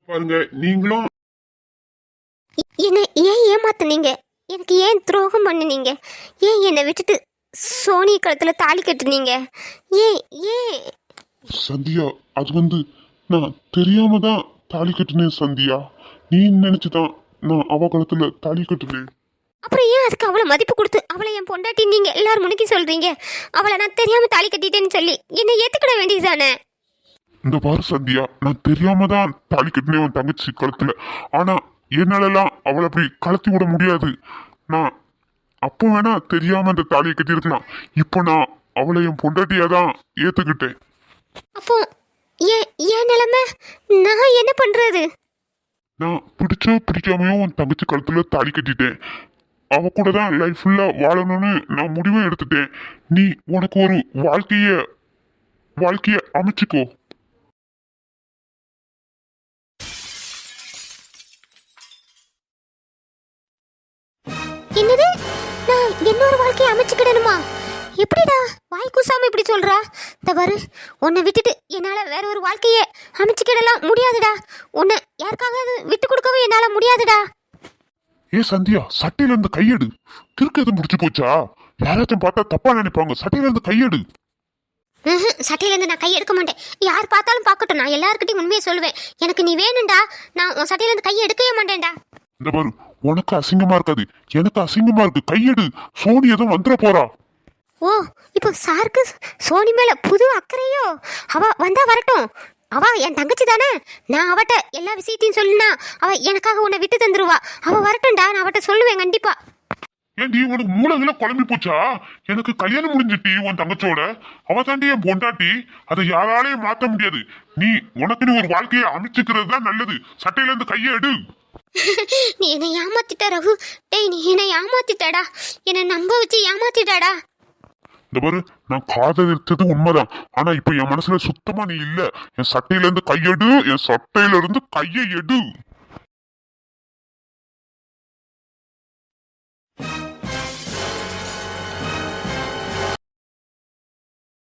பாருங்க நீங்களும். என்ன ஏன் ஏமாத்துனீங்க? எனக்கு ஏன் துரோகம் பண்ணுனீங்க? ஏன் என்னை விட்டுட்டு சோனி கழுத்துல தாலி கட்டுனீங்க? ஏன் ஏன் சந்தியா, அது நான் தெரியாம தான் தாலி கட்டினேன் சந்தியா. நீ நினைச்சுதான் நான் அவ கழுத்துல தாலி கட்டினேன். அப்புறம் ஏன் அதுக்கு அவளை மதிப்பு கொடுத்து அவளை என் பொண்டாட்டி நீங்க எல்லாரும் முன்னுக்கு சொல்றீங்க? அவளை நான் தெரியாம தாலி கட்டிட்டேன்னு சொல்லி என்னை ஏத்துக்கிட வேண்டியதுதானே? இந்த பாரு சந்தியா, நான் தெரியாம தான் தாலி கட்டினேன் உன் தங்கச்சி கழுத்துல. ஆனா என்னாலலாம் அவளை அப்படி கலத்தி விட முடியாது. நான் அப்போ வேணா தெரியாம அந்த தாலியை கட்டியிருக்கலாம். இப்போ நான் அவளை என் பொண்டாட்டியா தான் ஏத்துக்கிட்டேன். அப்போ ஏன் ஏன் நிலைமை? நான் என்ன பண்றது? நான் பிடிச்சோ பிடிக்காமையோ உன் தங்கச்சி கழுத்துல தாலி கட்டிட்டேன். அவ கூட தான் லைஃப் ஃபுல்லா வாழணும்னு நான் முடிவே எடுத்துட்டேன். நீ உனக்கு ஒரு வாழ்க்கைய அமைச்சுக்கோ. என்னது? நான் என்னோட வாழ்க்கையை அமைச்சுக்கிடணுமா? எப்படிடா வாய் கூசாம இப்படி சொல்றா? தவறு. உன்னை விட்டுட்டு என்னால வேற ஒரு வாழ்க்கையை அமைச்சுக்கிடலாம் முடியாதுடா. உன்னை யாருக்காவது விட்டு கொடுக்கவும் என்னால முடியாதுடா. ஏ சந்தியா, சட்டையில இருந்து கையெடு. கிறுக்கு எதுவும் முடிச்சு போச்சா? யாராச்சும் பார்த்தா தப்பா நினைப்பாங்க. சட்டையில இருந்து கையெடு. சட்டையில இருந்து நான் கை எடுக்க மாட்டேன். யார் பார்த்தாலும் பார்க்கட்டும், நான் எல்லாருக்கிட்டையும் உண்மையை சொல்லுவேன். எனக்கு நீ வேணும்டா. நான் உன் சட்டையில இருந்து கையை எடுக்கவே மாட்டேன்டா. இந்த பாரு, உனக்கு அசிங்கமா இருக்காது, எனக்கு அசிங்கமா இருக்கு. கையெடு. சோனி எதுவும் வந்துட போறா. ஓ, இப்போ சாருக்கு சோனி மேல புது அக்கறையோ? அவ வந்தா வரட்டும். அவ என் தங்கச்சி தானே. நான் அவட்ட எல்லா விஷயத்தையும் சொல்லினா அவ எனக்காக உன்னை விட்டு தந்துருவா. அவ வரட்டும்டா, நான் அவட்ட சொல்லுவேன் கண்டிப்பா. ஏன்டி உனக்கு மூளைகள குழம்பி போச்சா? எனக்கு கல்யாணம் முடிஞ்சிட்டி உன் தங்கச்சோட. அவ தாண்டி என் பொண்டாட்டி. அதை யாராலையும் மாத்த முடியாது. நீ உனக்குன்னு ஒரு வாழ்க்கையை அமைச்சுக்கிறது தான் நல்லது. சட்டையில இருந்து கையை எடு. நீ என்னை ஏமாத்திட்ட ரகு. டேய், நீ என்னை ஏமாத்திட்டடா. என்னை நம்ப வச்சு ஏமாத்திட்டாடா. இந்த பாரு, நான் காதலித்தது உண்மைதான். ஆனா இப்ப என் மனசுல சுத்தமா நீ இல்ல. என் சட்டையில இருந்து கையெடு. என் சட்டையில இருந்து கையை எடு.